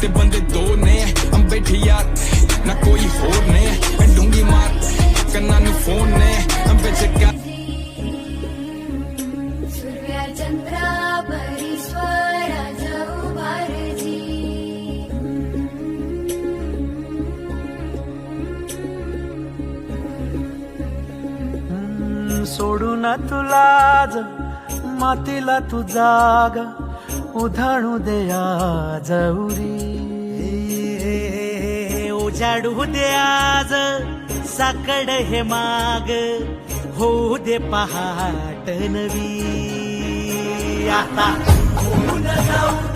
ते बंदे दो ने हम बैठे यार ना कोई होर ने डूंगी मार कन्ना नु फोन ने हम बेचे क्या सूर्या चंद्रा परीश्वरा जाऊ बारजी सोडू ना तुला आज मातीला तू जाग उधाणू दे आज उरी उजाडू दे आज साकड हे माग होऊ दे पहाट नवी आता होऊन जाऊ